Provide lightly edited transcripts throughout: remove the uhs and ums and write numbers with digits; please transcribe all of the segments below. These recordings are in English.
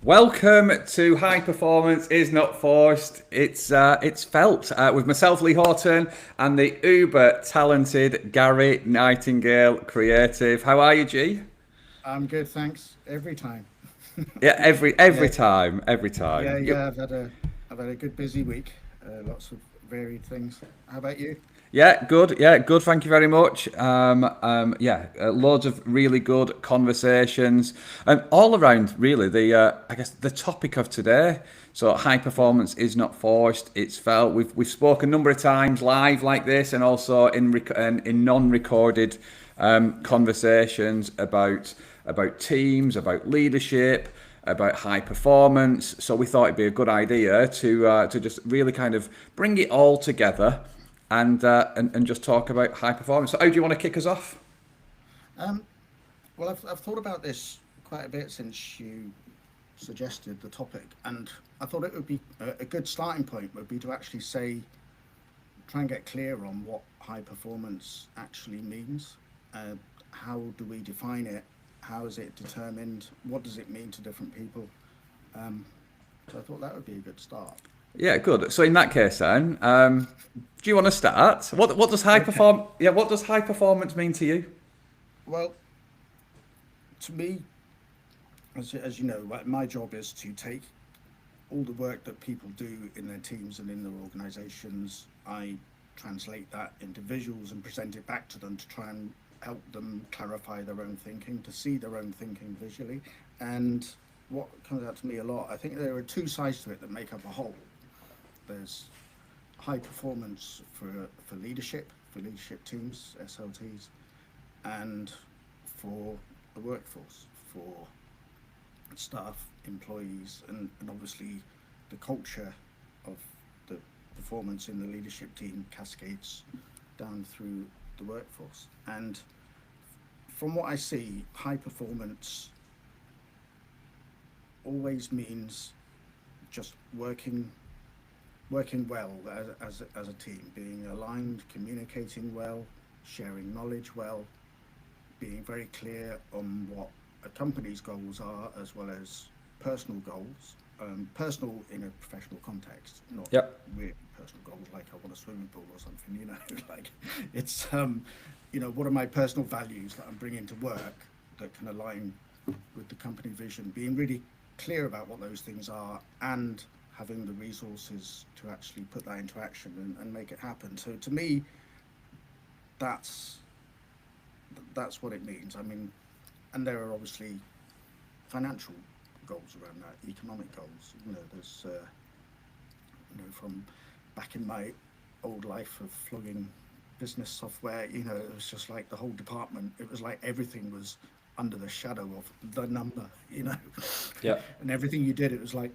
Welcome to High Performance is Not Forced. It's felt with myself, Lee Horton, and the uber talented Gary Nightingale, creative. How are you, G? I'm good, thanks. Every time. Yeah, every Yeah, time, every time. yeah. I've had a good busy week. Lots of varied things. How about you? Yeah, good. Yeah, good. Thank you very much. Loads of really good conversations, and all around really I guess the topic of today. So high Yeah, performance is not forced; it's felt. We've spoken a number of times live like this, and also in non-recorded yeah, conversations about teams, about leadership, about high performance. So we thought it'd be a good idea to just really kind of bring it all together and just talk about high performance. So, how do you want to kick us off? Um, well, I've thought about this quite a bit since you suggested the topic, and I thought it would be a good starting point would be to actually try and get clear on what high performance actually means. How do we define it? How is it determined? What does it mean to different people? Um, so I thought that would be a good start. Yeah, good. So, in that case, then, do you want to start? What does high Okay. perform? Yeah, what does high performance mean to you? Well, to me, as you know, my job is to take all the work that people do in their teams and in their organizations. I translate that into visuals and present it back to them to try and help them clarify their own thinking, to see their own thinking visually. And what comes out to me a lot, I think there are two sides to it that make up a whole. There's high performance for leadership teams, SLTs, and for the workforce, for staff, employees, and obviously the culture of the performance in the leadership team cascades down through the workforce. And from what I see, high performance always means just working well as a team, being aligned, communicating well, sharing knowledge well, being very clear on what a company's goals are as well as personal goals. Personal in a professional context, not Yep. really personal goals like I want a swimming pool or something. Like it's what are my personal values that I'm bringing to work that can align with the company vision. Being really clear about what those things are and having the resources to actually put that into action and make it happen. So to me, that's that's what it means. I mean, and there are obviously financial goals around that, economic goals. There's from back in my old life of flogging business software. It was just like the whole department. It was like everything was under the shadow of the number. Yep. And everything you did, it was like,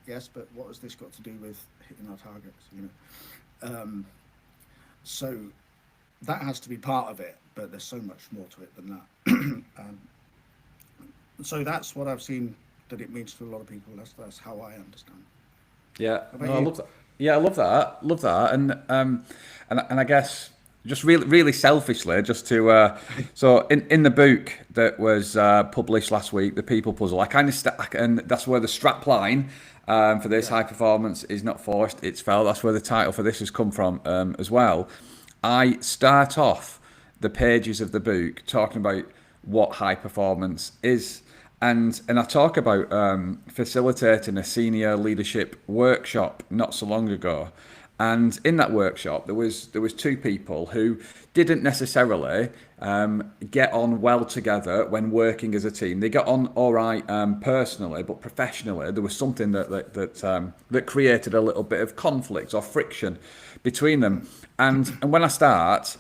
yes, but what has this got to do with hitting our targets? So that has to be part of it, but there's so much more to it than that. So that's what I've seen that it means to a lot of people. That's how I understand. Yeah. How about No, I you? love that. Yeah, I love that. Love that. And I guess just really selfishly, just to so in the book that was published last week, the People Puzzle, I kind of and that's where the strap line for this Yeah, high performance is not forced, it's felt. That's where the title for this has come from as well. I start off the pages of the book talking about what high performance is. And I talk about facilitating a senior leadership workshop not so long ago, and in that workshop there was two people who didn't necessarily get on well together when working as a team. They got on all right personally, but professionally there was something that created a little bit of conflict or friction between them. And when I start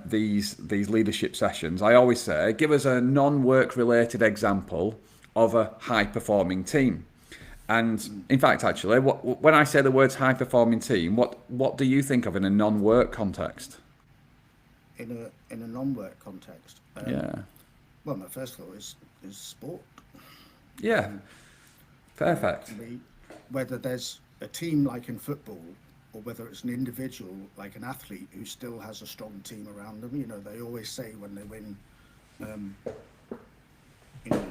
these leadership sessions, I always say, give us a non-work related example of a high performing team. And in fact, actually, when I say the words high performing team, what do you think of in a non-work context? in a non-work context. Yeah, Well, my first thought is sport. yeah, Um, to perfect. me, whether there's a team like in football or whether it's an individual like an athlete who still has a strong team around them. They always say when they win, um, you know,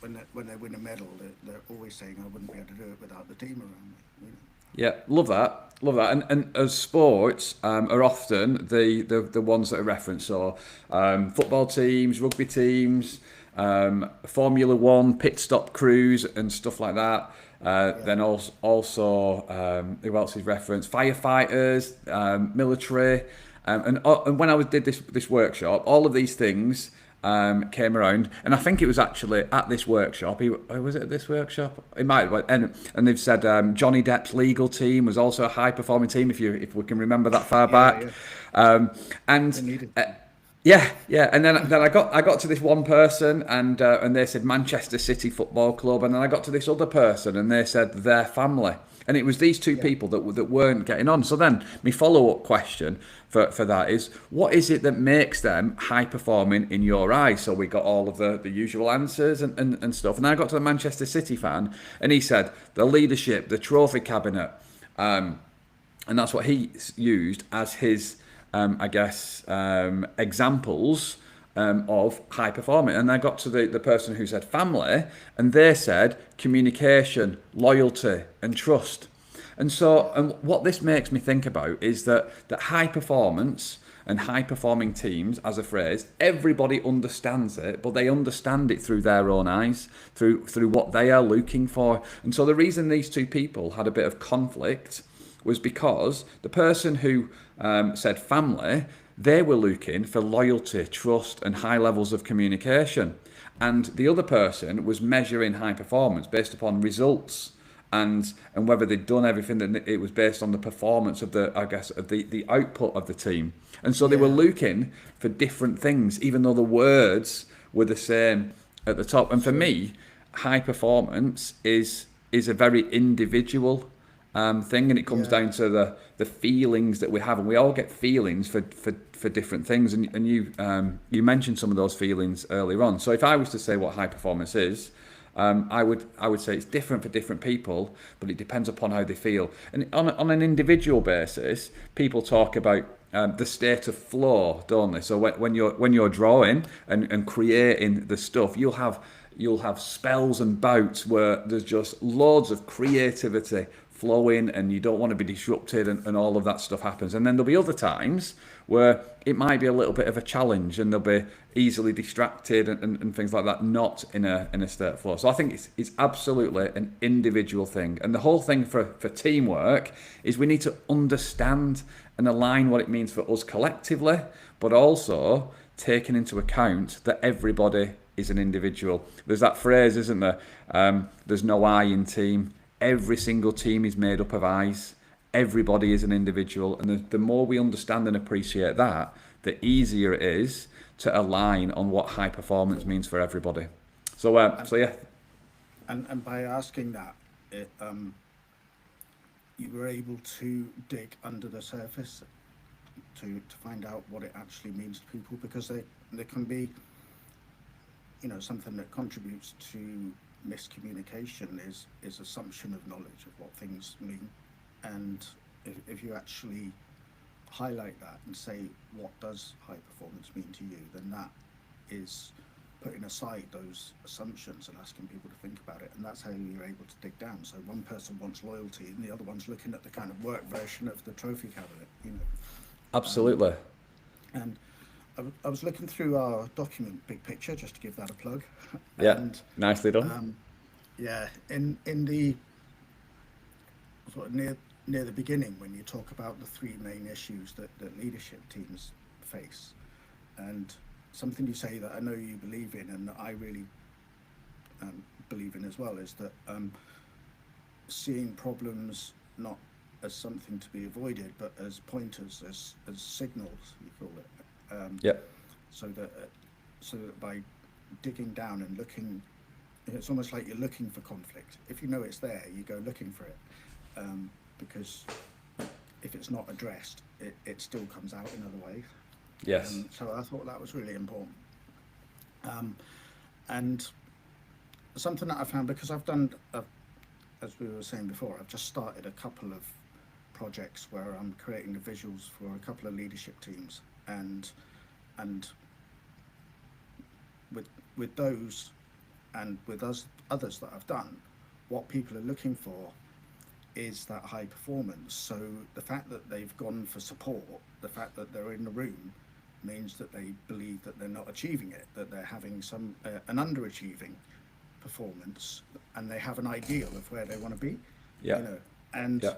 when they win a medal, they're always saying, "I wouldn't be able to do it without the team around me." Yeah, love that, love that. And as sports are often the ones that are referenced. So football teams, rugby teams, Formula One, pit stop crews, and stuff like that. Yeah, Then also who else is referenced? Firefighters, military, and when I did this workshop, all of these things came around, and I think it was actually at this workshop. Was it at this workshop? It might have been. And they've said Johnny Depp's legal team was also a high performing team. If we can remember that far yeah, back, yeah. They and needed. yeah, and then I got to this one person, and they said Manchester City Football Club, and then I got to this other person, and they said their family, and it was these two Yeah, people that weren't getting on. So then my follow up question for that is, what is it that makes them high performing in your eyes? So we got all of the usual answers and stuff, and then I got to the Manchester City fan, and he said the leadership, the trophy cabinet. And that's what he used as his, examples of high performing. And I got to the person who said family, and they said communication, loyalty, and trust. And so, and what this makes me think about is that high performance and high performing teams, as a phrase, everybody understands it, but they understand it through their own eyes, through what they are looking for. And so the reason these two people had a bit of conflict was because the person who said family, they were looking for loyalty, trust, and high levels of communication. And the other person was measuring high performance based upon results, and whether they'd done everything, that it was based on the performance of the output of the team. And so they were yeah, looking for different things, even though the words were the same at the top. And for sure. me, high performance is a very individual thing, and it comes Yeah, down to the feelings that we have, and we all get feelings for different things. And you mentioned some of those feelings earlier on. So if I was to say what high performance is, I would say it's different for different people, but it depends upon how they feel. And on an individual basis, people talk about the state of flow, don't they? So when you're drawing and creating the stuff, you'll have spells and bouts where there's just loads of creativity flowing, and you don't want to be disrupted, and all of that stuff happens. And then there'll be other times where it might be a little bit of a challenge, and they'll be easily distracted, and things like that, not in a state of flow. So I think it's absolutely an individual thing. And the whole thing for teamwork is we need to understand and align what it means for us collectively, but also taking into account that everybody is an individual. There's that phrase, isn't there? There's no I in team. Every single team is made up of I's. Everybody is an individual, and the more we understand and appreciate that, the easier it is to align on what high performance means for everybody. So yeah, and by asking that, you were able to dig under the surface to find out what it actually means to people, because they can be, something that contributes to miscommunication is assumption of knowledge of what things mean. And if you actually highlight that and say, what does high performance mean to you, then that is putting aside those assumptions and asking people to think about it. And that's how you're able to dig down. So one person wants loyalty, and the other one's looking at the kind of work version of the trophy cabinet. absolutely. And I was looking through our document, Big Picture, just to give that a plug. Yeah, And nicely done. yeah, in the sort of near the beginning, when you talk about the three main issues that leadership teams face, and something you say that I know you believe in, and that I really believe in as well, is that seeing problems not as something to be avoided, but as pointers, as signals, you call it. Yeah, So that by digging down and looking, it's almost like you're looking for conflict. If you know it's there, you go looking for it, because if it's not addressed, it still comes out in other ways. yes, So I thought that was really important. And something that I found, because I've done, as we were saying before, I've just started a couple of projects where I'm creating the visuals for a couple of leadership teams, and with those, And with us, others that I've done, what people are looking for is that high performance. So the fact that they've gone for support, the fact that they're in the room, means that they believe that they're not achieving it, that they're having some an underachieving performance, and they have an ideal of where they want to be. Yeah. You know, and Yeah.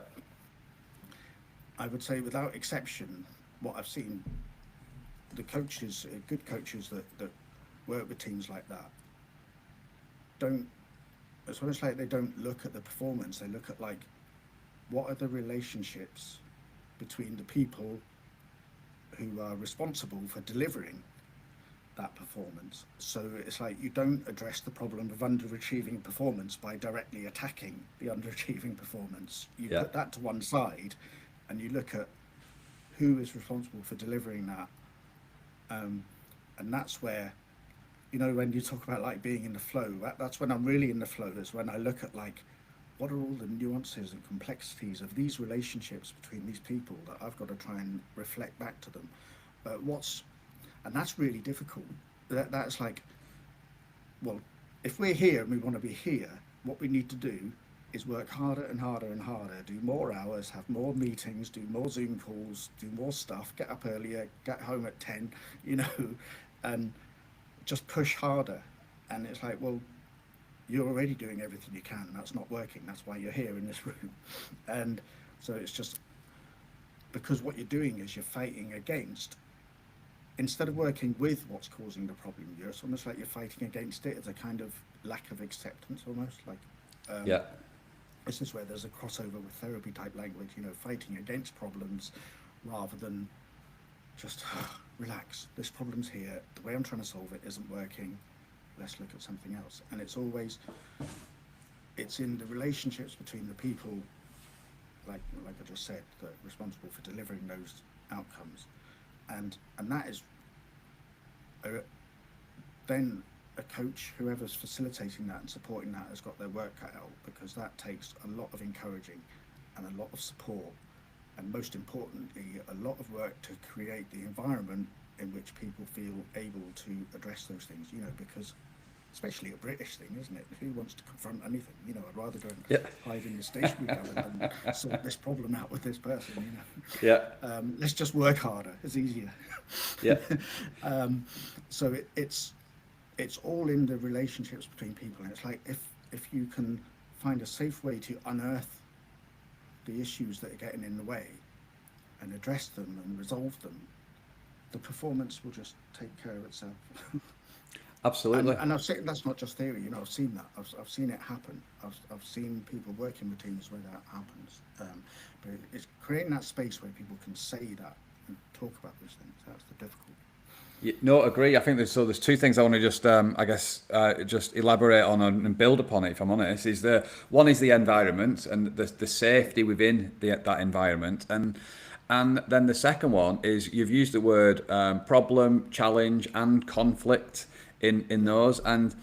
I would say, without exception, what I've seen, the coaches, good coaches that work with teams like that, don't. It's almost like they don't look at the performance. They look at, like, what are the relationships between the people who are responsible for delivering that performance. So it's like you don't address the problem of underachieving performance by directly attacking the underachieving performance. You Yeah. put that to one side and you look at who is responsible for delivering that. And that's where, you know, when you talk about like being in the flow, that's when I'm really in the flow, is when I look at, like, what are all the nuances and complexities of these relationships between these people that I've got to try and reflect back to them. And that's really difficult. That's like, well, if we're here and we want to be here, what we need to do is work harder and harder and harder, do more hours, have more meetings, do more Zoom calls, do more stuff, get up earlier, get home at 10, you know, and just push harder. And it's like, well, you're already doing everything you can, and that's not working. That's why you're here in this room. And so it's just because what you're doing is you're fighting against, instead of working with what's causing the problem, it's almost like you're fighting against it. It's a kind of lack of acceptance, almost like. Yeah. This is where there's a crossover with therapy type language, you know, fighting against problems rather than just relax. This problem's here. The way I'm trying to solve it isn't working. Let's look at something else. And it's always, it's in the relationships between the people, like I just said, that are responsible for delivering those outcomes. And that is then a coach, whoever's facilitating that and supporting that, has got their work cut out, because that takes a lot of encouraging and a lot of support, and most importantly, a lot of work to create the environment in which people feel able to address those things, you know, because especially a British thing, isn't it? Who wants to confront anything? You know, I'd rather go and hide in the stationery cupboard than sort this problem out with this person, you know. Yeah. Let's just work harder. It's easier. Yeah. So it's all in the relationships between people. And it's like, if you can find a safe way to unearth the issues that are getting in the way and address them and resolve them, the performance will just take care of itself. Absolutely. And I've seen, that's not just theory, you know, I've seen that. I've seen it happen. I've seen people working with teams where that happens. But it's creating that space where people can say that and talk about those things. That's the difficulty. No, agree. I think there's two things I want to just just elaborate on and build upon it. If I'm honest, one is the environment and the safety within that environment, and then the second one is you've used the word problem, challenge, and conflict in those, and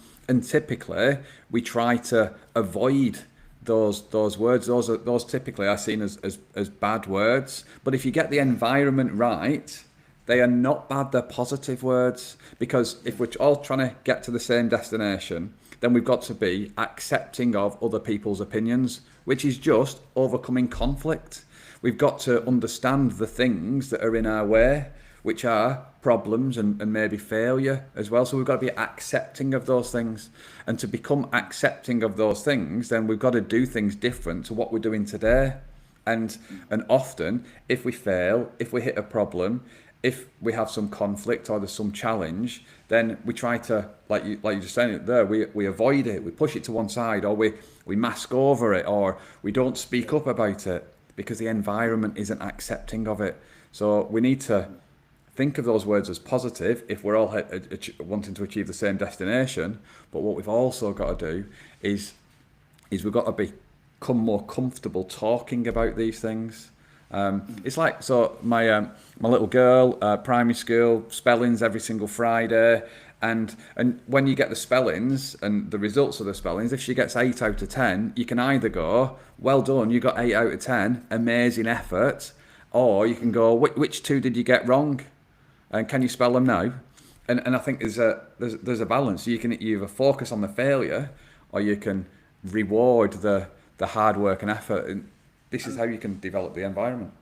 typically we try to avoid those words. Those typically are seen as bad words. But if you get the environment right, they are not bad, they're positive words. Because if we're all trying to get to the same destination, then we've got to be accepting of other people's opinions, which is just overcoming conflict. We've got to understand the things that are in our way, which are problems and maybe failure as well. So we've got to be accepting of those things. And to become accepting of those things, then we've got to do things different to what we're doing today. And often, if we fail, if we hit a problem, if we have some conflict or there's some challenge, then we try to, like you just saying there, we avoid it, we push it to one side, or we mask over it, or we don't speak up about it because the environment isn't accepting of it. So we need to think of those words as positive if we're all wanting to achieve the same destination. But what we've also got to do is we've got to become more comfortable talking about these things. It's like, so my little girl, primary school, spellings every single Friday, and when you get the spellings and the results of the spellings, if she gets 8 out of 10, you can either go, well done, you got 8 out of 10, amazing effort, or you can go, which 2 did you get wrong, and can you spell them now? and I think there's a balance. You can either focus on the failure, or you can reward the hard work and effort. And this is And how you can develop the environment.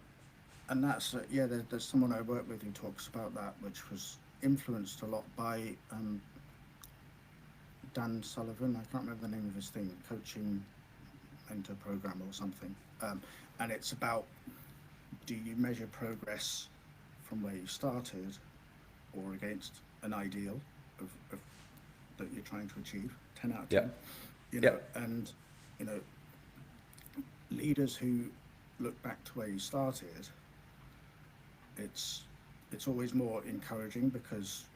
that's yeah. There's someone I work with who talks about that, which was influenced a lot by Dan Sullivan. I can't remember the name of his thing, coaching mentor program or something. And it's about, do you measure progress from where you started or against an ideal of that you're trying to achieve? 10 out of Yeah, 10. You yeah, know, and you know, leaders who look back to where you started, it's always more encouraging because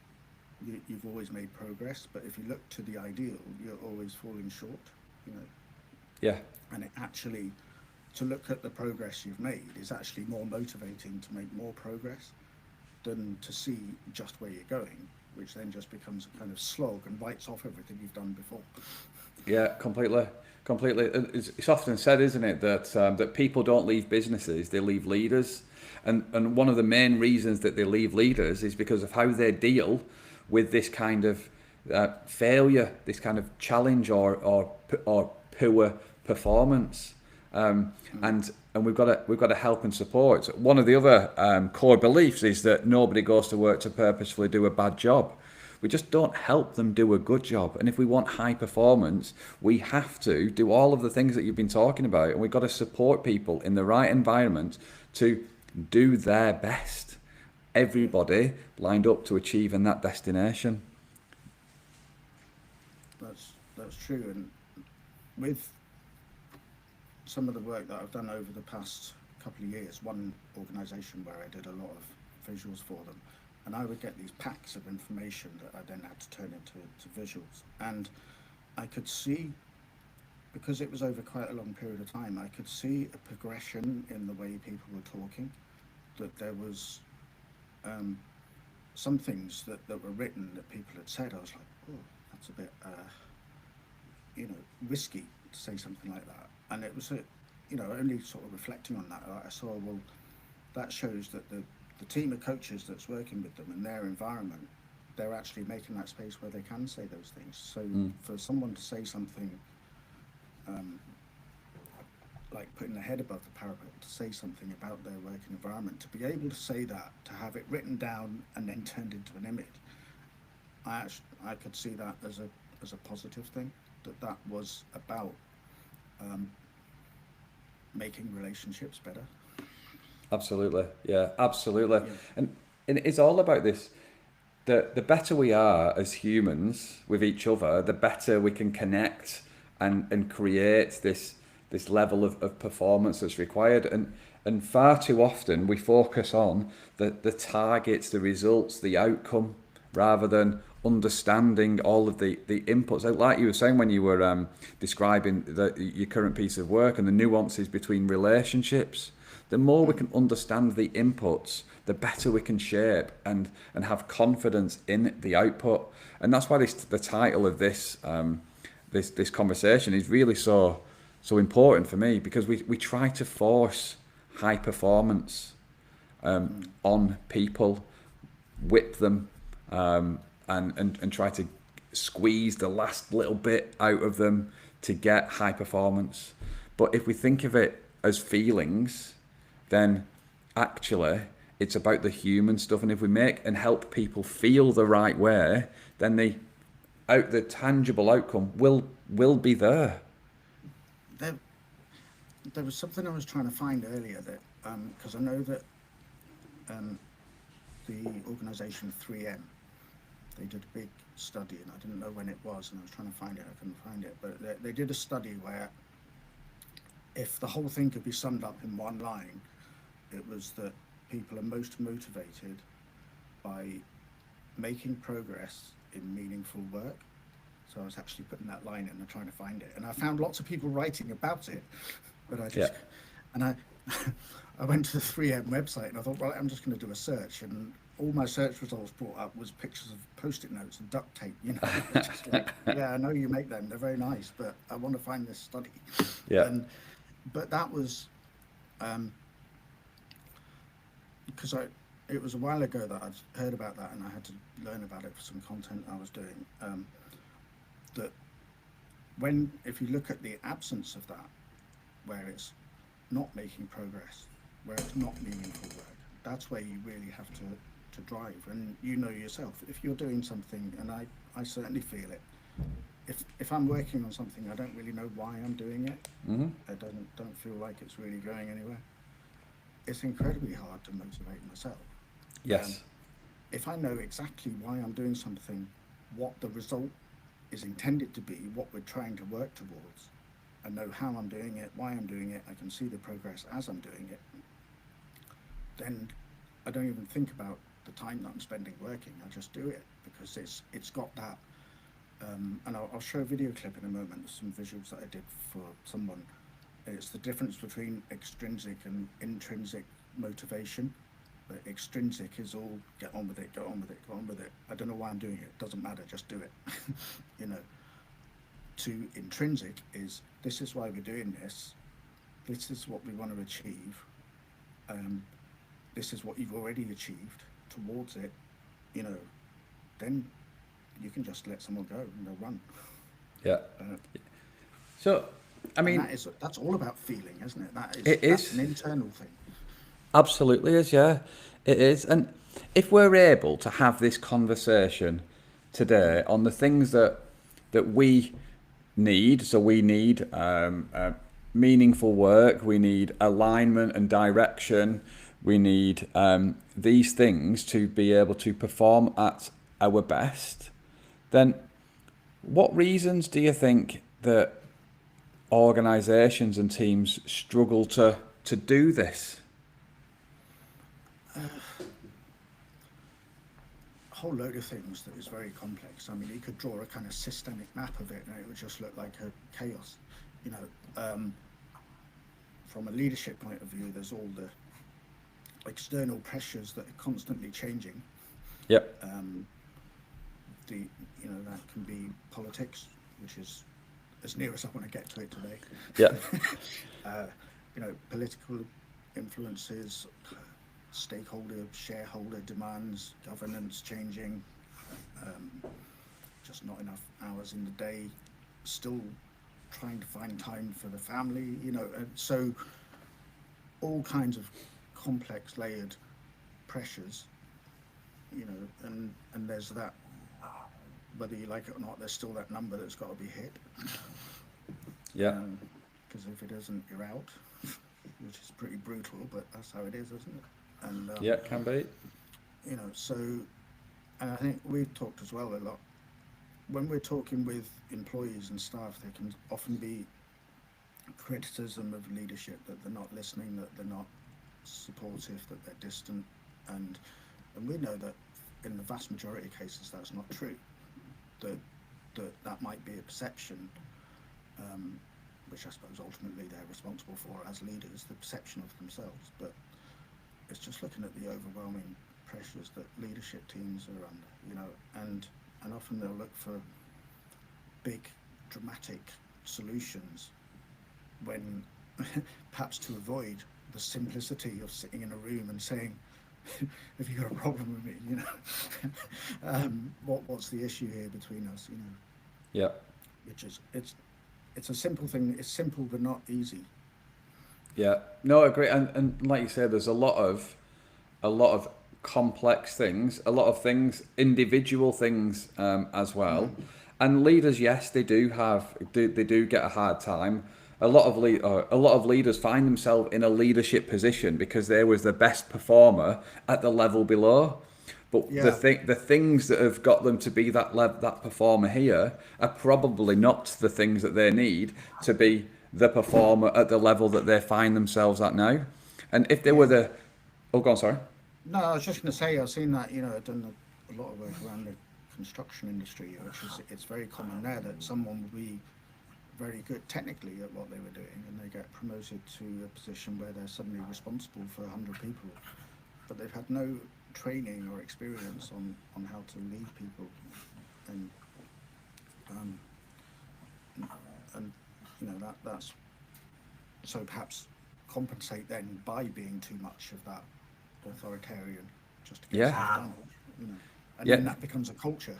you've always made progress. But if you look to the ideal, you're always falling short. You know, yeah. and it actually, to look at the progress you've made is actually more motivating to make more progress than to see just where you're going, which then just becomes a kind of slog and writes off everything you've done before. Yeah, completely, completely. It's often said, isn't it, that people don't leave businesses; they leave leaders, and one of the main reasons that they leave leaders is because of how they deal with this kind of failure, this kind of challenge or poor performance. And we've got to help and support. One of the other core beliefs is that nobody goes to work to purposefully do a bad job. We just don't help them do a good job. And if we want high performance, we have to do all of the things that you've been talking about. And we've got to support people in the right environment to do their best. Everybody lined up to achieving that destination. That's true. And with some of the work that I've done over the past couple of years, one organisation where I did a lot of visuals for them, and I would get these packs of information that I then had to turn into visuals. And I could see, because it was over quite a long period of time, I could see a progression in the way people were talking, that there was some things that were written that people had said. I was like, oh, that's a bit, risky to say something like that. And it was, only sort of reflecting on that, I saw, well, that shows that the team of coaches that's working with them and their environment, they're actually making that space where they can say those things. So for someone to say something like putting their head above the parapet, to say something about their working environment, to be able to say that, to have it written down and then turned into an image, I could see that as a positive thing, that was about making relationships better. Absolutely. Yeah, absolutely. Yeah. And it's all about this. The better we are as humans with each other, the better we can connect and create this level of performance that's required. And far too often we focus on the targets, the results, the outcome, rather than understanding all of the inputs. Like you were saying when you were describing your current piece of work and the nuances between relationships, the more we can understand the inputs, the better we can shape and have confidence in the output. And that's why the title of this this conversation is really so important for me, because we try to force high performance on people, whip them, and try to squeeze the last little bit out of them to get high performance. But if we think of it as feelings, then actually it's about the human stuff. And if we make and help people feel the right way, then the tangible outcome will be there. There was something I was trying to find earlier that, because I know that the organisation 3M, they did a big study, and I didn't know when it was, and I was trying to find it, I couldn't find it, but they did a study where if the whole thing could be summed up in one line, it was that people are most motivated by making progress in meaningful work. So I was actually putting that line in and trying to find it, and I found lots of people writing about it, but I went to the 3M website and I thought, well, I'm just going to do a search, and all my search results brought up was pictures of post-it notes and duct tape. Just like, yeah, I know you make them; they're very nice, but I want to find this study. Yeah. But that was because it was a while ago that I'd heard about that, and I had to learn about it for some content I was doing. That if you look at the absence of that, where it's not making progress, where it's not meaningful work, that's where you really have to drive. And you know yourself, if you're doing something, and I certainly feel it, if I'm working on something, I don't really know why I'm doing it. Mm-hmm. I don't feel like it's really going anywhere. It's incredibly hard to motivate myself. Yes. If I know exactly why I'm doing something, what the result is intended to be, what we're trying to work towards, I know how I'm doing it, why I'm doing it, I can see the progress as I'm doing it, then I don't even think about the time that I'm spending working. I just do it because it's got that. And I'll show a video clip in a moment, some visuals that I did for someone. It's the difference between extrinsic and intrinsic motivation. But extrinsic is all get on with it, get on with it, get on with it. I don't know why I'm doing it. It doesn't matter, just do it. You know. To intrinsic is, this is why we're doing this. This is what we want to achieve. This is what you've already achieved towards it. You know, then you can just let someone go and they'll run. Yeah. So, I mean, that's all about feeling, isn't it? That's an internal thing. Absolutely is, yeah, it is. And if we're able to have this conversation today on the things that we need, so we need meaningful work, we need alignment and direction, we need these things to be able to perform at our best, then what reasons do you think that organisations and teams struggle to do this? A whole load of things that is very complex. I mean, you could draw a kind of systemic map of it and it would just look like a chaos. You know, from a leadership point of view, there's all the external pressures that are constantly changing. Yep. That can be politics, which is as near as I want to get to it today. Yeah. Political influences, stakeholder, shareholder demands, governance changing, just not enough hours in the day, still trying to find time for the family, and so all kinds of complex layered pressures, and there's that, whether you like it or not, there's still that number that's got to be hit. Yeah. Because if it isn't, you're out, which is pretty brutal, but that's how it is, isn't it? And yeah, it can be. So, and I think we've talked as well a lot. When we're talking with employees and staff, there can often be criticism of leadership, that they're not listening, that they're not supportive, that they're distant, and we know that in the vast majority of cases that's not true. That might be a perception, which I suppose ultimately they're responsible for as leaders, the perception of themselves, but it's just looking at the overwhelming pressures that leadership teams are under, and often they'll look for big dramatic solutions when perhaps to avoid the simplicity of sitting in a room and saying, have you got a problem with me, what's the issue here between us, Yeah. Which is, it's a simple thing. It's simple but not easy. Yeah, no, I agree, and like you said, there's a lot of complex things, a lot of things, individual things as well, and leaders, yes, they do get a hard time. A lot of leaders find themselves in a leadership position because they was the best performer at the level below. But Yeah. the things that have got them to be that performer here are probably not the things that they need to be the performer at the level that they find themselves at now. And if they were go on, sorry. No, I was just going to say, I've seen that, I've done a lot of work around the construction industry, it's very common there that someone will be very good technically at what they were doing and they get promoted to a position where they're suddenly responsible for 100 people, but they've had no training or experience on how to lead people, and that's so perhaps compensate then by being too much of that authoritarian just to get Yeah. stuff done. You know, and Yeah. then that becomes a culture.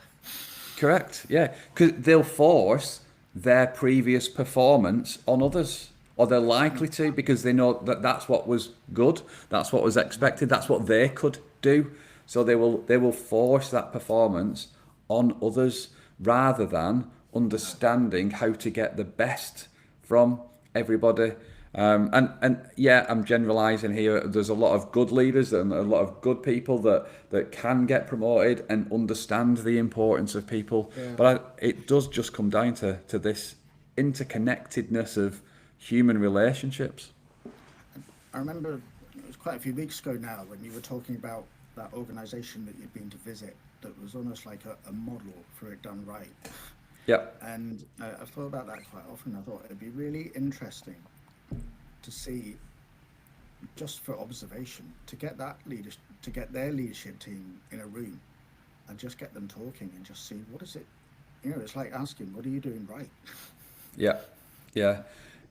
Correct. Yeah, because they'll force their previous performance on others, or they're likely to, because they know that that's what was good, that's what was expected, that's what they could do. So they will force that performance on others rather than understanding how to get the best from everybody. And yeah, I'm generalising here. There's a lot of good leaders and a lot of good people that can get promoted and understand the importance of people. Yeah. But it does just come down to this interconnectedness of human relationships. I remember it was quite a few weeks ago now when you were talking about that organisation that you'd been to visit that was almost like a model for it done right. Yeah, And I've thought about that quite often. I thought it'd be really interesting to see, just for observation, to get that leader, to get their leadership team in a room and just get them talking and just see what is it. You know, it's like asking, what are you doing right? yeah, yeah.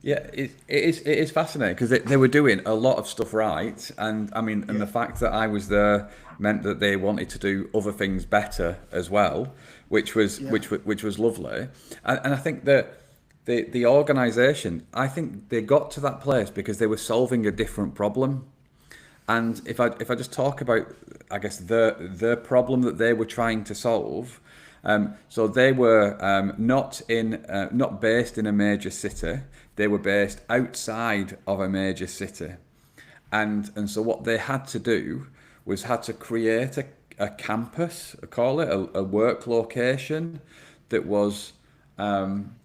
Yeah, it is fascinating because they were doing a lot of stuff right, and I mean, and Yeah. the fact that I was there meant that they wanted to do other things better as well, which was Yeah. which was lovely, and I think that the organisation, I think they got to that place because they were solving a different problem. And if I just talk about, I guess the problem that they were trying to solve, so they were not based in a major city. They were based outside of a major city, and so what they had to do was had to create a campus, I call it a work location that was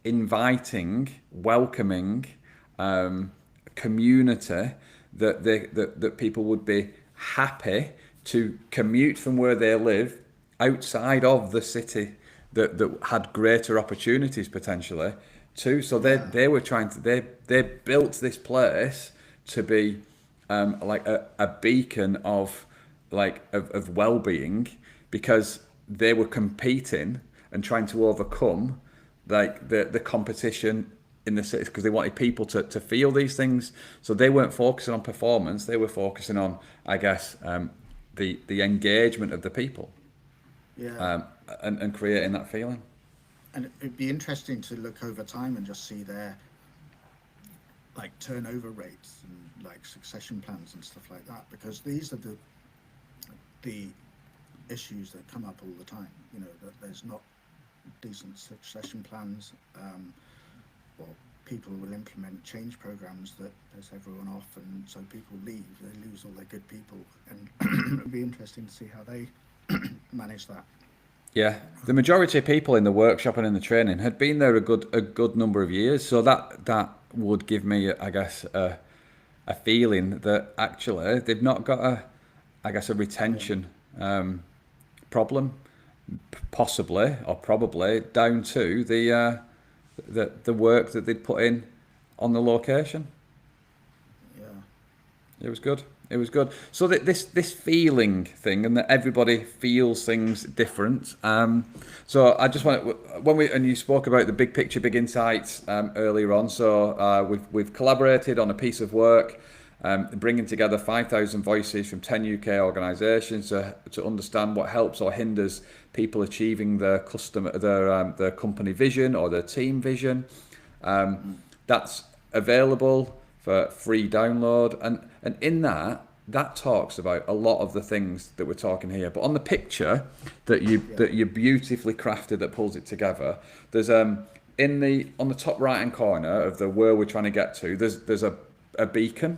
inviting, welcoming, community that people would be happy to commute from where they live outside of the city that had greater opportunities potentially too. So Yeah. they were trying to they built this place to be like a beacon of of well-being because they were competing and trying to overcome like the competition in the cities because they wanted people to feel these things. So they weren't focusing on performance; they were focusing on, I guess, the engagement of the people Yeah. and creating that feeling. And it'd be interesting to look over time and just see their like turnover rates and like succession plans and stuff like that, because these are the issues that come up all the time. You know, that there's not decent succession plans, or people will implement change programs that piss everyone off, and so people leave. They lose all their good people, and it'd be interesting to see how they manage that. Yeah, the majority of people in the workshop and in the training had been there a good number of years, so that would give me, I guess, a feeling that actually they've not got a Yeah. retention problem, possibly or probably down to the work that they'd put in on the location. Yeah. It was good. It was good. So that this feeling thing, and that everybody feels things different. So I just want and you spoke about the big picture, big insights earlier on. So we've collaborated on a piece of work, bringing together 5,000 voices from 10 UK organisations to understand what helps or hinders people achieving their their company vision or their team vision. That's available for free download, and in that talks about a lot of the things that we're talking here. But on the picture that you beautifully crafted that pulls it together, there's on the top right hand corner of the where we're trying to get to, there's a beacon,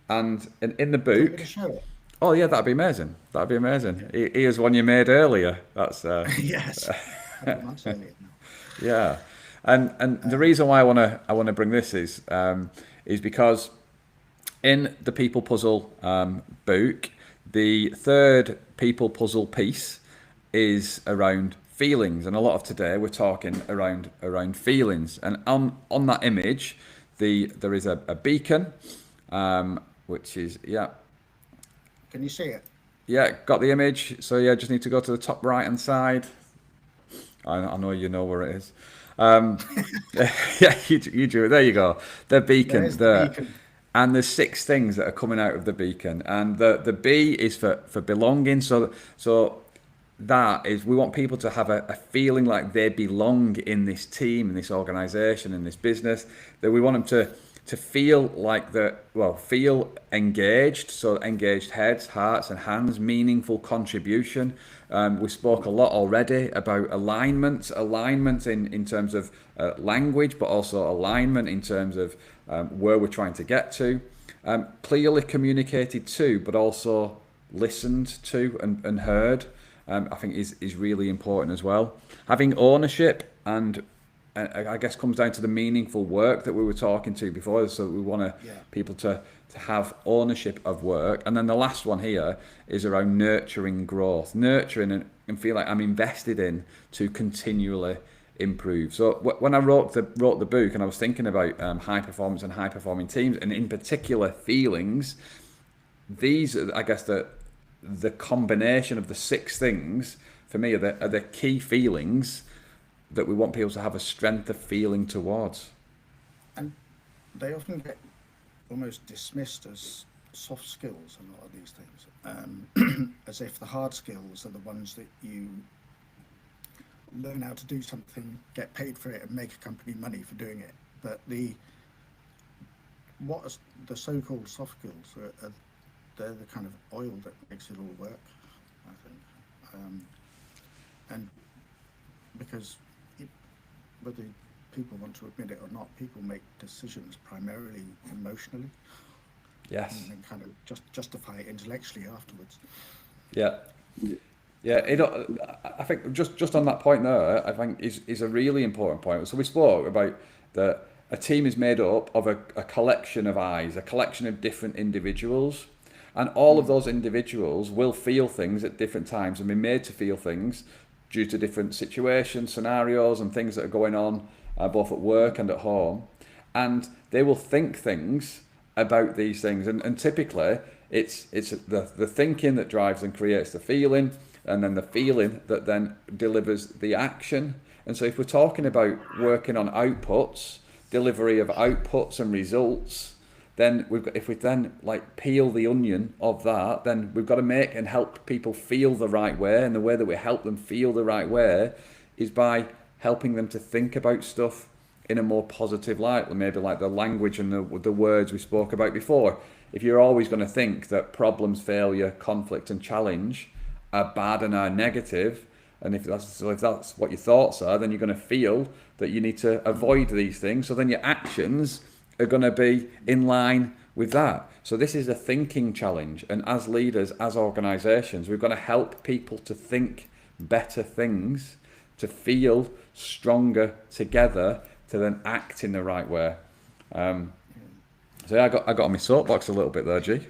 and in the Do you want me book. to show it? Oh yeah, that'd be amazing. That'd be amazing. Here's one you made earlier. That's Yes. A couple of months earlier now. yeah, and the reason why I wanna bring this is because in the People Puzzle book, the third People Puzzle piece is around feelings, and a lot of today we're talking around feelings. And on that image, there is a beacon, which is Can you see it? got the image. So just need to go to the top right hand side. I know you know where it is. Yeah, you drew it. There you go. The beacon There's the there. beacon. And there's 6 things that are coming out of the beacon, and the B is for belonging. So that is, we want people to have a feeling like they belong in this team, in this organization, in this business. That we want them to feel like feel engaged. So engaged heads, hearts, and hands. Meaningful contribution. We spoke a lot already about alignment in terms of language, but also alignment in terms of where we're trying to get to. Clearly communicated to, but also listened to and heard. I think is really important as well. Having ownership and I guess comes down to the meaningful work that we were talking to before. So we want people to have ownership of work. And then the last one here is around nurturing growth, nurturing and feel like I'm invested in to continually improve. So when I wrote the book and I was thinking about high performance and high performing teams, and in particular feelings, these are, I guess, the combination of the 6 things for me are the key feelings that we want people to have a strength of feeling towards. And they often get almost dismissed as soft skills, a lot of these things, as if the hard skills are the ones that you learn how to do something, get paid for it, and make a company money for doing it. But the so-called soft skills are they're the kind of oil that makes it all work, I think. And because whether people want to admit it or not, people make decisions primarily emotionally. Yes. And then kind of justify it intellectually afterwards. Yeah. I think just on that point there, I think is a really important point. So we spoke about that a team is made up of a collection of eyes, a collection of different individuals. And all of those individuals will feel things at different times and be made to feel things due to different situations, scenarios, and things that are going on both at work and at home. And they will think things about these things. And typically, it's the thinking that drives and creates the feeling, and then the feeling that then delivers the action. And so if we're talking about working on outputs, delivery of outputs and results, then if we then like peel the onion of that, then we've got to make and help people feel the right way. And the way that we help them feel the right way is by helping them to think about stuff in a more positive light, maybe like the language and the words we spoke about before. If you're always going to think that problems, failure, conflict, and challenge are bad and are negative, and if that's what your thoughts are, then you're going to feel that you need to avoid these things. So then your actions are going to be in line with that. So this is a thinking challenge, and as leaders, as organisations, we've got to help people to think better things, to feel stronger together, to then act in the right way. So yeah, I got on my soapbox a little bit there, G.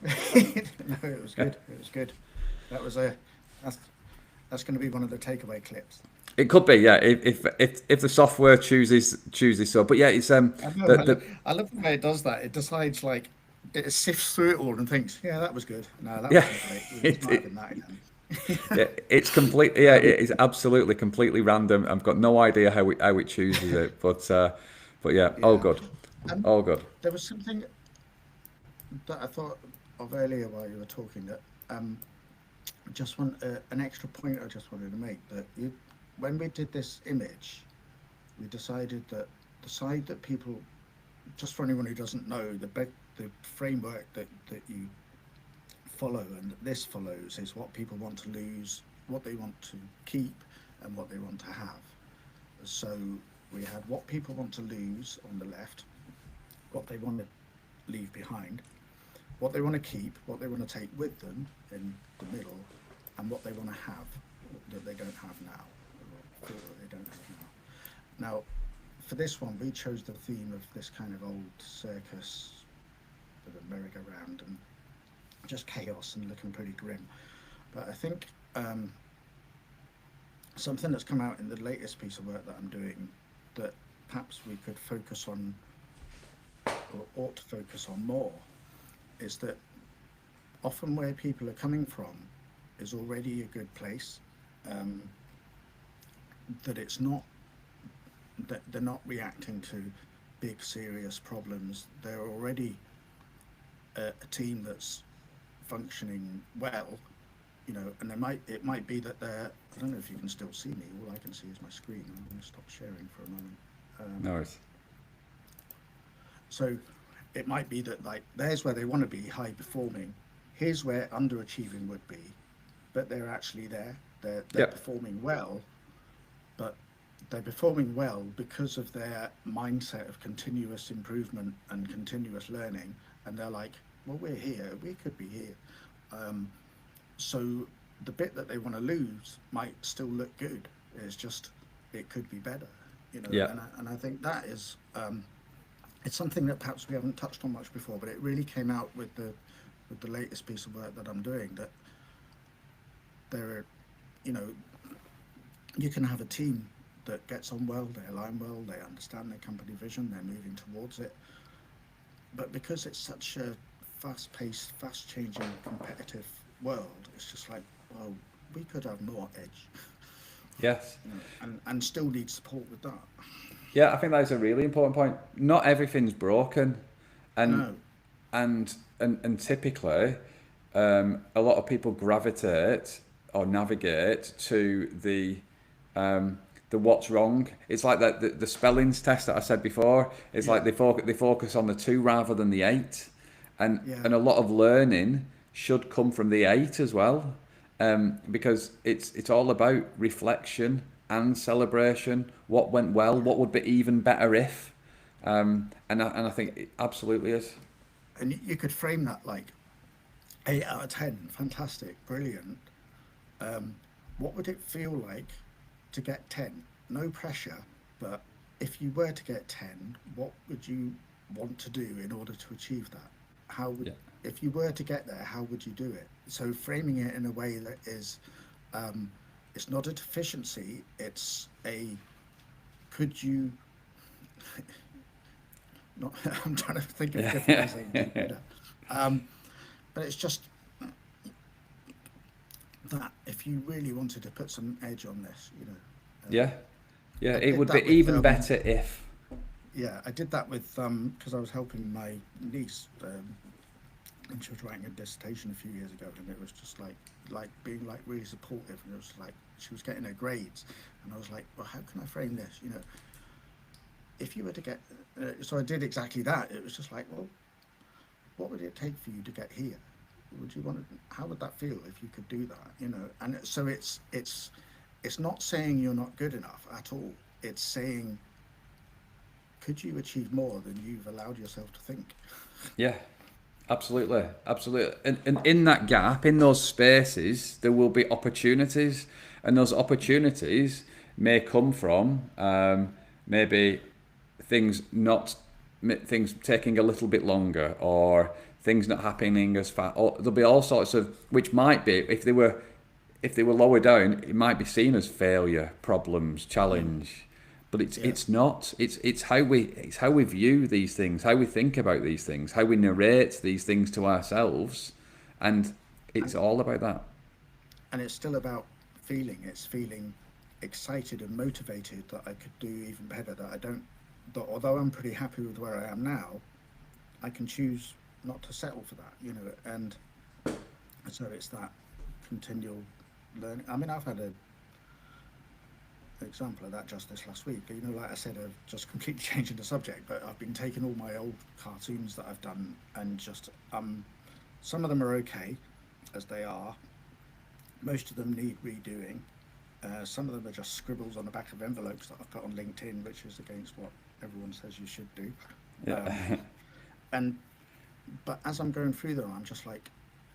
No, it was good. It was good. That's going to be one of the takeaway clips. It could be, yeah. If the software chooses so, but yeah, it's I love the way it does that. It decides, like, it sifts through it all and thinks, yeah, that was good. No, that wasn't great. It might have been that again. Yeah, it's completely. Yeah, it is absolutely completely random. I've got no idea how it chooses it, but yeah, all good, all good. There was something that I thought of earlier while you were talking that just want an extra point I just wanted to make, that when we did this image, we decided that the side that people, just for anyone who doesn't know, the framework that you follow and that this follows is what people want to lose, what they want to keep, and what they want to have. So we had what people want to lose on the left, what they want to leave behind, what they want to keep, what they want to take with them in the middle, and what they want to have that they don't have now, or feel that they don't have now. Now, for this one, we chose the theme of this kind of old circus with a merry-go-round and just chaos and looking pretty grim. But I think something that's come out in the latest piece of work that I'm doing that perhaps we could focus on, or ought to focus on more, is that often where people are coming from is already a good place, that it's not, that they're not reacting to big serious problems. They're already a team that's functioning well, you know, and it might be that they're, I don't know if you can still see me. All I can see is my screen. I'm going to stop sharing for a moment. No worries. So it might be that like there's where they want to be, high performing. Here's where underachieving would be, but they're actually there. They're Yep. performing well, but they're performing well because of their mindset of continuous improvement and continuous learning. And they're like, well, we're here. We could be here. So the bit that they want to lose might still look good. It's just it could be better, you know. Yeah. And I think that is it's something that perhaps we haven't touched on much before, but it really came out with the latest piece of work that I'm doing. That there are, you know, you can have a team that gets on well, they align well, they understand their company vision, they're moving towards it. But because it's such a fast-paced, fast-changing, competitive world, it's just like, well, we could have more edge, Yes. you know, and still need support with that. Yeah, I think that is a really important point. Not everything's broken, and No, and typically, a lot of people gravitate or navigate to the what's wrong. It's like that the spellings test that I said before. It's like yeah, they focus on the 2 rather than the 8, yeah, and a lot of learning should come from the 8 as well, because it's all about reflection and celebration. What went well? What would be even better if? And I think it absolutely is. and you could frame that like 8 out of 10, fantastic, brilliant. What would it feel like to get 10? No pressure, but if you were to get 10, what would you want to do in order to achieve that? How would, Yeah. if you were to get there, how would you do it? So framing it in a way that is, um, it's not a deficiency, it's a, could you, not, I'm trying to think of different ways I can do Yeah. that. Um, but it's just that if you really wanted to put some edge on this, you know, Yeah. Yeah. I It did would be that with even better if. yeah, I did that with because I was helping my niece and she was writing a dissertation a few years ago, and it was just like being like really supportive, and it was like she was getting her grades, and I was like, well, how can I frame this? You know, if you were to get, so I did exactly that. It was just like, well, what would it take for you to get here? Would you want to? How would that feel if you could do that? You know, and so it's not saying you're not good enough at all. It's saying could you achieve more than you've allowed yourself to think? Yeah. Absolutely, absolutely. And in that gap, in those spaces, there will be opportunities, and those opportunities may come from maybe things not things taking a little bit longer, or things not happening as fast. Or there'll be all sorts of which might be if they were lower down, it might be seen as failure, problems, Mm. challenge. But Yeah, it's not. It's how we view these things, how we think about these things, how we narrate these things to ourselves, and it's and all about that. and it's still about feeling. It's feeling excited and motivated that I could do even better. That I don't. That although I'm pretty happy with where I am now, I can choose not to settle for that. You know, and so it's that continual learning. I mean, I've had an example of that just this last week. You know, like I said, I've just completely changing the subject, but I've been taking all my old cartoons that I've done and just some of them are okay as they are. Most of them need redoing. Some of them are just scribbles on the back of envelopes that I've put on LinkedIn, which is against what everyone says you should do. Um, Yeah. and but as I'm going through them, I'm just like,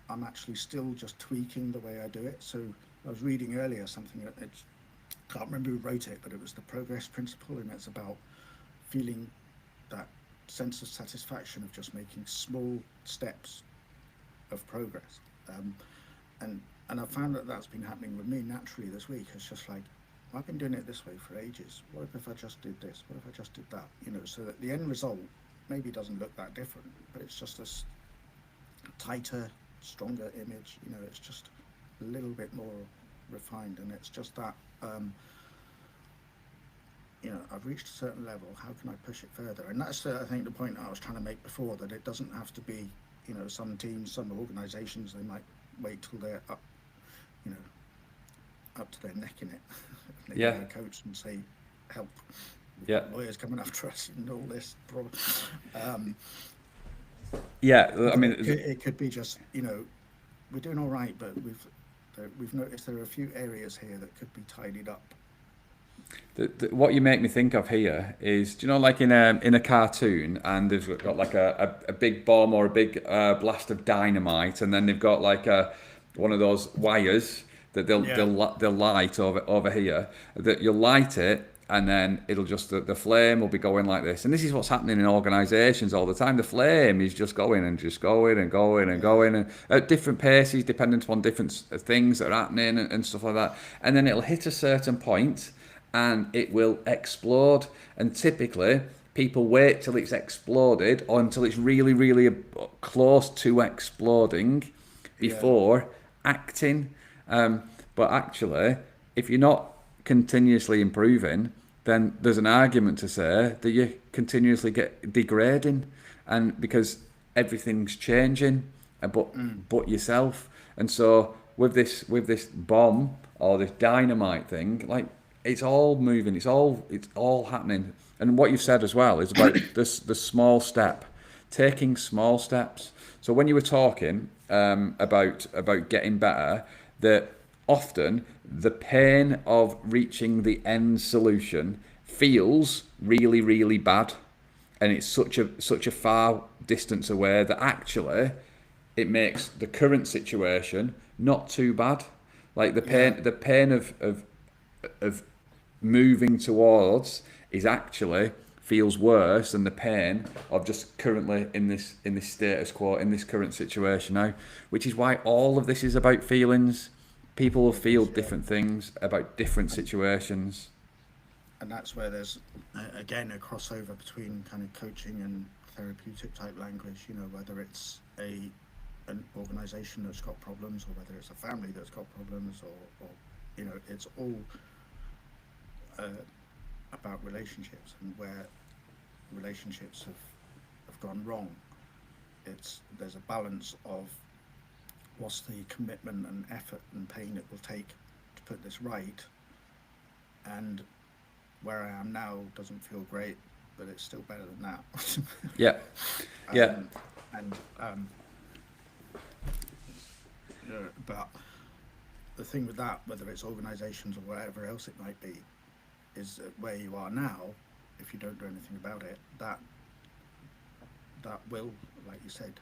I'm actually still just tweaking the way I do it. So I was reading earlier something that it's, can't remember who wrote it, but it was the progress principle, and it's about feeling that sense of satisfaction of just making small steps of progress. Um, and I found that that's been happening with me naturally this week. It's just like I've been doing it this way for ages. What if I just did this? What if I just did that? You know, so that the end result maybe doesn't look that different, but it's just this tighter, stronger image. You know, it's just a little bit more refined, and it's just that. You know, I've reached a certain level. How can I push it further? And that's, I think, the point I was trying to make before, that it doesn't have to be, you know, some teams, some organisations, they might wait till they're up, you know, up to their neck in it. They go Yeah. to a coach and say, "Help! We've Yeah. got lawyers coming after us and all this problem." Um, Yeah. I but mean, it could be just, you know, we're doing all right, but we've noticed there are a few areas here that could be tidied up. what you make me think of here is, do you know, like in a cartoon, and they've got like a big bomb or a big blast of dynamite, and then they've got like one of those wires that Yeah. they'll light over here. That you'll light it, and then it'll just the flame will be going like this. And this is what's happening in organisations all the time. The flame is just going and just going and going and going, and at different paces, depending upon different things that are happening and stuff like that. And then it'll hit a certain point and it will explode. And typically, people wait till it's exploded or until it's really, really close to exploding before acting. But actually, if you're not continuously improving, then there's an argument to say that you continuously get degrading, and because everything's changing, but yourself. And so with this bomb or this dynamite thing, like, it's all moving, it's all happening. And what you've said as well is about this the small step, taking small steps. So when you were talking about getting better, that often the pain of reaching the end solution feels really, really bad, and it's such a far distance away that actually it makes the current situation not too bad. Like the pain of moving towards is actually feels worse than the pain of just currently in this status quo, in this current situation now, which is why all of this is about feelings. People will feel different things about different situations. And that's where there's again a crossover between kind of coaching and therapeutic type language. You know, whether it's an organisation that's got problems, or whether it's a family that's got problems, or you know, it's all about relationships, and where relationships have gone wrong. There's a balance of what's the commitment and effort and pain it will take to put this right, and where I am now doesn't feel great, but it's still better than that. Yeah, yeah, But the thing with that, whether it's organisations or whatever else it might be, is that where you are now, if you don't do anything about it, that will, like you said,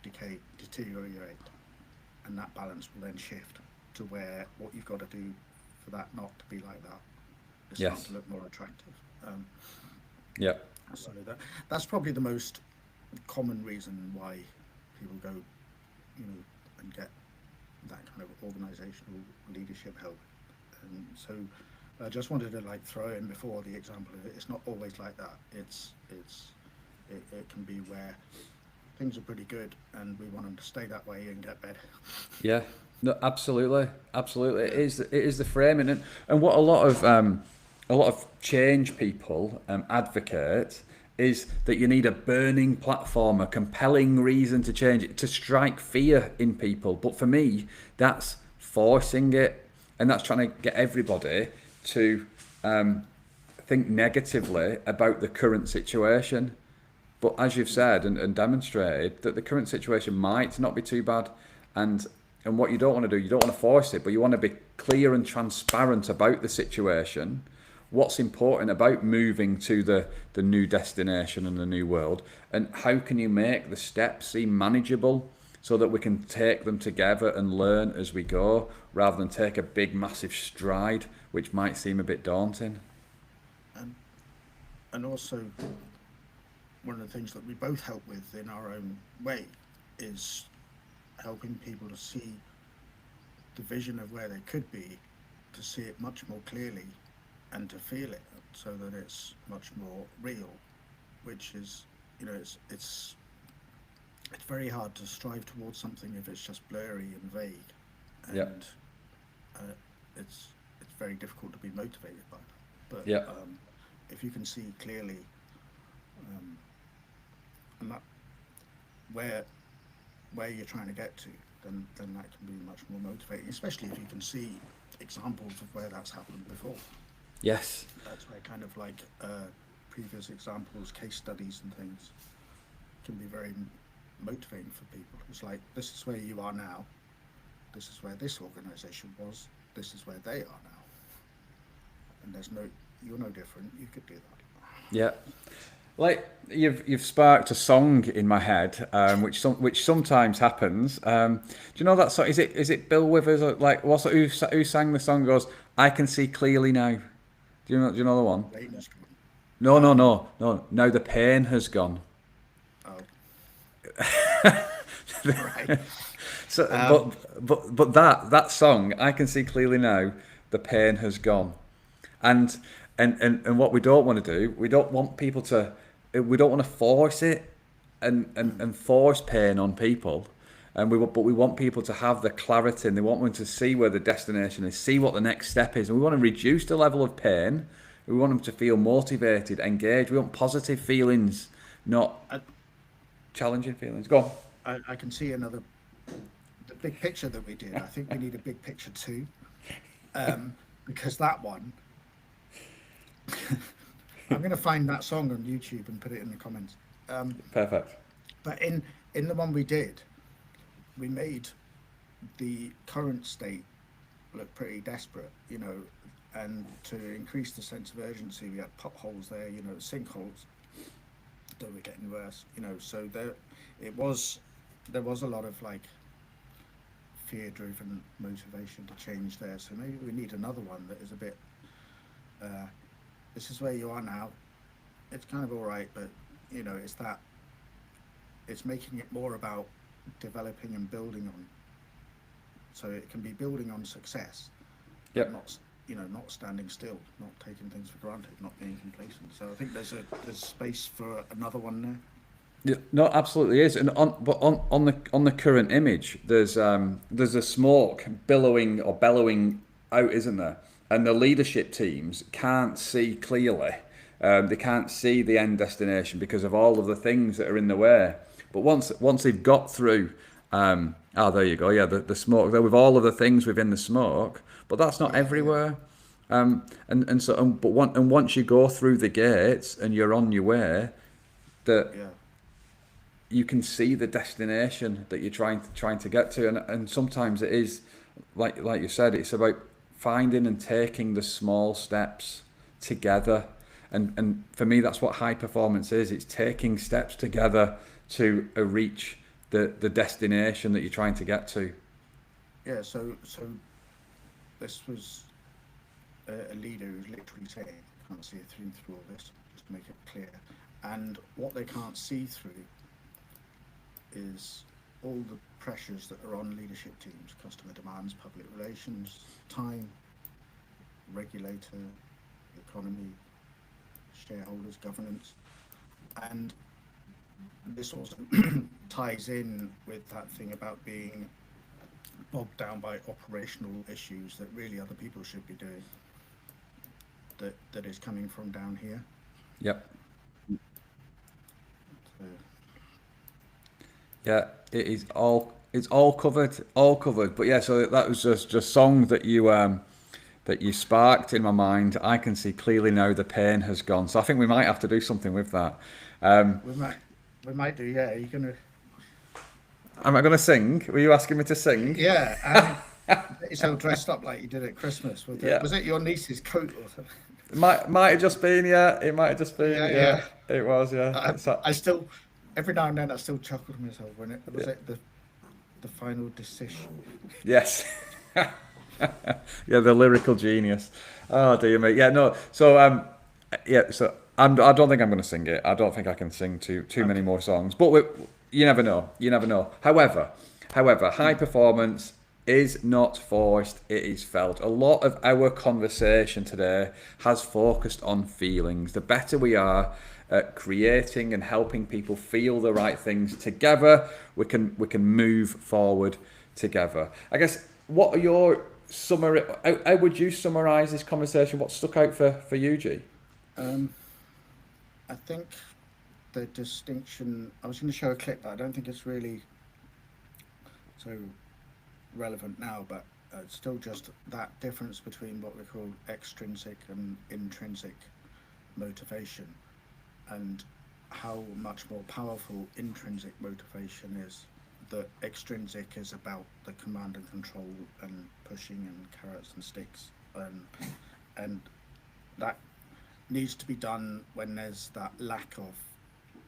deteriorate, and that balance will then shift to where what you've got to do for that not to be like that is start to look more attractive. Yeah. So that's probably the most common reason why people go, you know, and get that kind of organisational leadership help. And so I just wanted to like throw in before the example of it. It's not always like that. It can be where things are pretty good and we want them to stay that way and get better. Yeah. No, absolutely, absolutely. It is the framing, and what a lot of change people advocate is that you need a burning platform, a compelling reason to change it, to strike fear in people. But for me, that's forcing it, and that's trying to get everybody to think negatively about the current situation. But as you've said and demonstrated, that the current situation might not be too bad, and what you don't want to do, you don't want to force it, but you want to be clear and transparent about the situation. What's important about moving to the new destination and the new world, and how can you make the steps seem manageable so that we can take them together and learn as we go, rather than take a big massive stride, which might seem a bit daunting. And also, one of the things that we both help with in our own way is helping people to see the vision of where they could be, to see it much more clearly, and to feel it so that it's much more real, which is, you know, it's very hard to strive towards something if it's just blurry and vague, and it's very difficult to be motivated by that. But if you can see clearly, and that where where you're trying to get to, then that can be much more motivating, especially if you can see examples of where that's happened before. Yes. That's where kind of like previous examples, case studies and things can be very motivating for people. It's like, this is where you are now, this is where this organisation was, this is where they are now. And you're no different, you could do that. Yeah. Like you've sparked a song in my head, which sometimes happens. Do you know that song? Is it Bill Withers? Or like who sang the song? Goes, I can see clearly now. Do you know the one? Rain is gone. No. Now the pain has gone. Oh. Right. So, but that song, I can see clearly now, the pain has gone, and what we don't want to do, we don't want to force it, and force pain on people, but we want people to have the clarity, and they want them to see where the destination is, see what the next step is, and we want to reduce the level of pain. We want them to feel motivated, engaged. We want positive feelings, not challenging feelings. Go on. I can see the big picture that we did. I think we need a big picture too, because that one, I'm going to find that song on YouTube and put it in the comments. Perfect. But in the one we did, we made the current state look pretty desperate, and to increase the sense of urgency, we had potholes there, sinkholes that were getting worse, so there was a lot of like fear-driven motivation to change there. So maybe we need another one that is a bit, this is where you are now, it's kind of all right, but it's making it more about developing and building on, so it can be building on success. Yep. Not standing still, not taking things for granted, not being complacent. So I think there's space for another one there. Yeah, no, absolutely is. And on the current image, there's a smoke bellowing out, isn't there? And the leadership teams can't see clearly. They can't see the end destination because of all of the things that are in the way. But once they've got through, there you go. Yeah, the smoke there with all of the things within the smoke. But that's not everywhere. But once you go through the gates and you're on your way, you can see the destination that you're trying to get to, and sometimes it is like you said, it's about finding and taking the small steps together, and for me that's what high performance is. It's taking steps together to reach the destination that you're trying to get to. Yeah, so this was a leader who's literally saying, I can't see through all this, just to make it clear. And what they can't see through is all the pressures that are on leadership teams: customer demands, public relations, time, regulator, economy, shareholders, governance. And this also ties in with that thing about being bogged down by operational issues that really other people should be doing, that is coming from down here. Yep. So. Yeah, it's all covered. But yeah, so that was just song that you sparked in my mind. I can see clearly now, the pain has gone. So I think we might have to do something with that. We might do. Yeah, you're gonna. Am I gonna sing? Were you asking me to sing? Yeah. It's all dressed up like you did at Christmas. Was it your niece's coat or something? Might have just been. Yeah, it might have just been. Yeah. It was. Yeah. I still, every now and then, I still chuckle to myself when it was the final decision. Yes. Yeah, the lyrical genius. Oh dear me. Yeah, no. So so I don't think I'm going to sing it. I don't think I can sing too many more songs. But you never know. You never know. However, high performance is not forced. It is felt. A lot of our conversation today has focused on feelings. The better we are at creating and helping people feel the right things together, we can move forward together. I guess, what are your summary? How would you summarise this conversation? What stuck out for you, G? I think the distinction, I was going to show a clip, but I don't think it's really so relevant now, but it's still just that difference between what we call extrinsic and intrinsic motivation, and how much more powerful intrinsic motivation is. The extrinsic is about the command and control and pushing and carrots and sticks, and that needs to be done when there's that lack of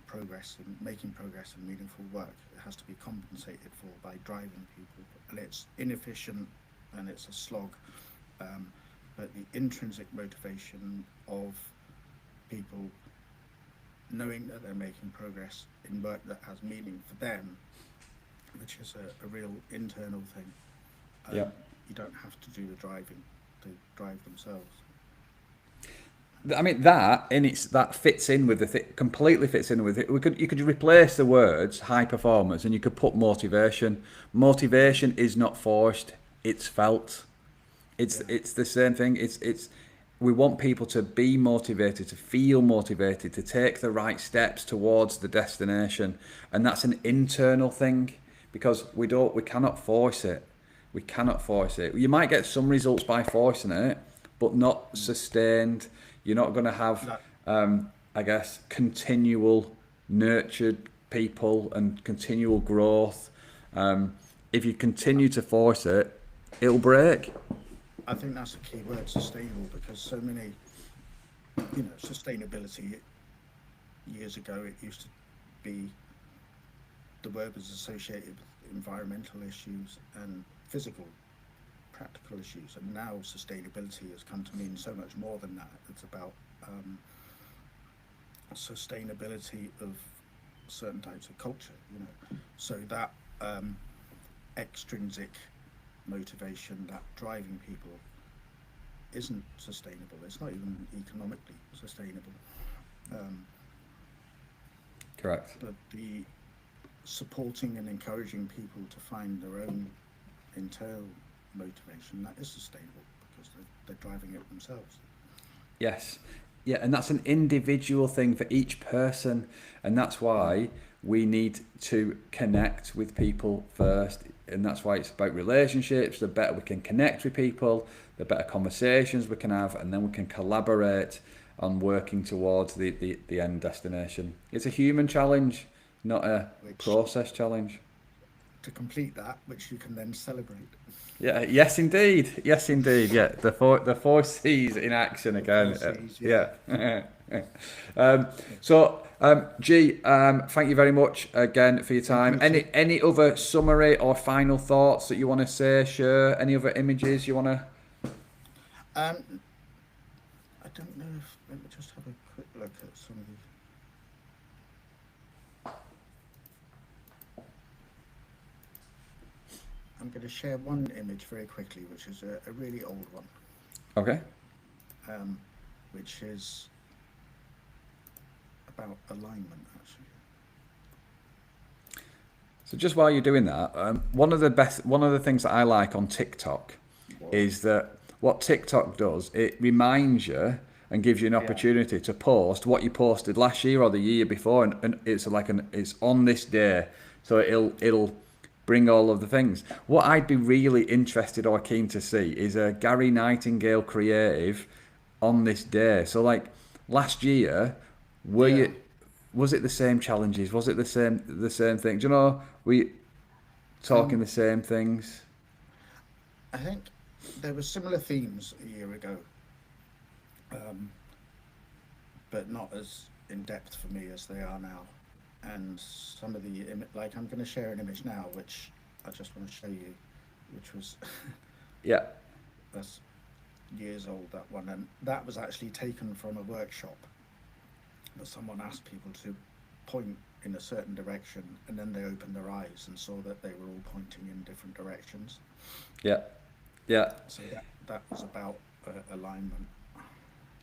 progress and making progress and meaningful work. It has to be compensated for by driving people, and it's inefficient and it's a slog. But the intrinsic motivation of people knowing that they're making progress in work that has meaning for them, which is a real internal thing. Yeah. You don't have to do the driving; they drive themselves. I mean that fits in with completely fits in with it. You could replace the words high performance and you could put motivation. Motivation is not forced; it's felt. It's the same thing. It's we want people to be motivated, to feel motivated, to take the right steps towards the destination, and that's an internal thing because we cannot force it. We cannot force it. You might get some results by forcing it, but not sustained. You're not going to have, I guess, continual nurtured people and continual growth. If you continue to force it, it'll break. I think that's the key word, sustainable, because so many, sustainability, years ago it used to be, the word was associated with environmental issues and physical, practical issues, and now sustainability has come to mean so much more than that. It's about sustainability of certain types of culture, so that extrinsic motivation, that driving people, isn't sustainable. It's not even economically sustainable. Correct. But the supporting and encouraging people to find their own internal motivation, that is sustainable because they're driving it themselves. Yes. Yeah, and that's an individual thing for each person, and that's why we need to connect with people first, and that's why it's about relationships. The better we can connect with people, the better conversations we can have, and then we can collaborate on working towards the end destination. It's a human challenge, not a process challenge. To complete that, which you can then celebrate. Yeah. Yes, indeed. Yes, indeed. Yeah. The four C's in action again. C's, yeah. G, thank you very much again for your time. Any other summary or final thoughts that you want to say? Share any other images you want to? I don't know if, let me just have a quick look at some of these. I'm going to share one image very quickly, which is a really old one. Okay. Which is about alignment, actually. So just while you're doing that, one of the things that I like on TikTok is that what TikTok does, it reminds you and gives you an opportunity to post what you posted last year or the year before, and it's it's on this day, so it'll bring all of the things. What I'd be really interested or keen to see is a Gary Nightingale creative on this day. So like last year, was it the same challenges? Was it the same thing? Do you know, we talking the same things? I think there were similar themes a year ago, but not as in depth for me as they are now. And some of the like, I'm going to share an image now, which I just want to show you, which was that's years old, that one, and that was actually taken from a workshop where someone asked people to point in a certain direction, and then they opened their eyes and saw that they were all pointing in different directions. So that was about alignment.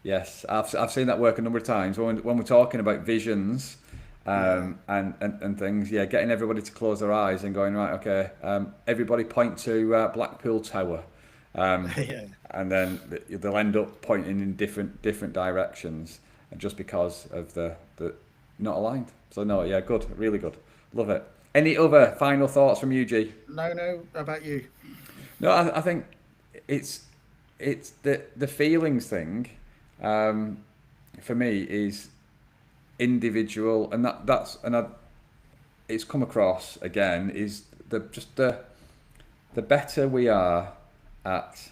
Yes, I've seen that work a number of times when we're talking about visions. And things, getting everybody to close their eyes and going, right, okay, everybody point to Blackpool Tower, and then they'll end up pointing in different directions, and just because of the not aligned. So no, good, really good, love it. Any other final thoughts from you, G? No, how about you? No, I think it's the feelings thing. For me is individual, and it's come across again is the better we are at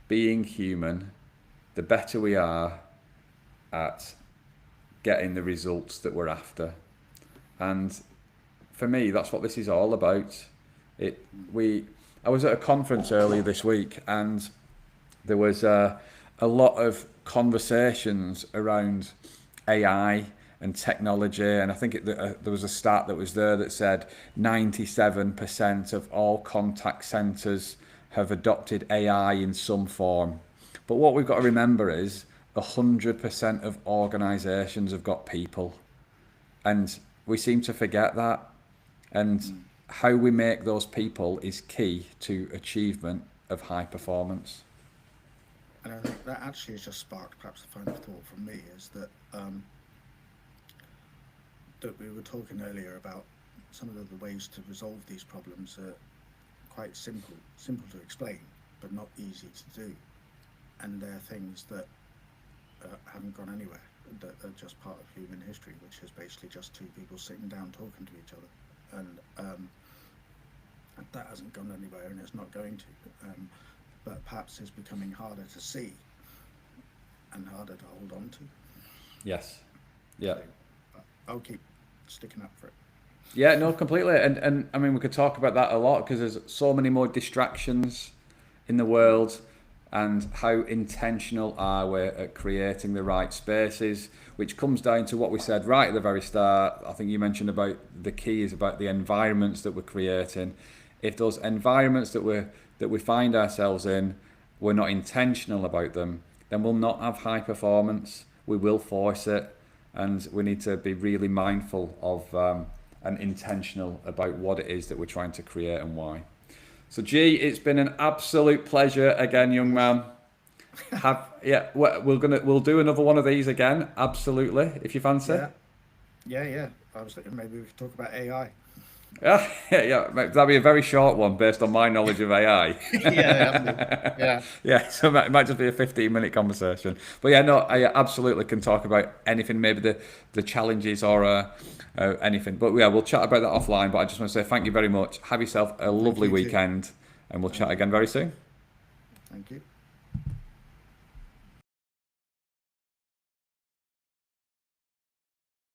being human, the better we are at getting the results that we're after. And for me, that's what this is all about. I was at a conference earlier this week, and there was a lot of conversations around AI and technology, and I think there was a stat that was there that said 97% of all contact centres have adopted AI in some form. But what we've got to remember is 100% of organisations have got people, and we seem to forget that. And how we make those people is key to achievement of high performance. And I think that actually has just sparked perhaps the final thought from me is that that we were talking earlier about some of the ways to resolve these problems are quite simple to explain, but not easy to do. And they're things that haven't gone anywhere, that are just part of human history, which is basically just two people sitting down talking to each other. And that hasn't gone anywhere, and it's not going to. But perhaps it's becoming harder to see and harder to hold on to. Yes. Yeah. So, I'll keep sticking up for it. Yeah, no, completely. And I mean, we could talk about that a lot because there's so many more distractions in the world, and how intentional are we at creating the right spaces, which comes down to what we said right at the very start. I think you mentioned about the key is about the environments that we're creating. If those environments that we find ourselves in, we're not intentional about them, then we'll not have high performance. We will force it, and we need to be really mindful of and intentional about what it is that we're trying to create and why. So G, it's been an absolute pleasure again, young man. We'll do another one of these again, absolutely, if you fancy. Yeah. I was thinking maybe we could talk about AI. Yeah, that'd be a very short one based on my knowledge of AI. Yeah, so it might just be a 15-minute conversation. But yeah, no, I absolutely can talk about anything, maybe the challenges or anything. But yeah, we'll chat about that offline. But I just want to say thank you very much. Have yourself a lovely weekend, and we'll chat again very soon. Thank you.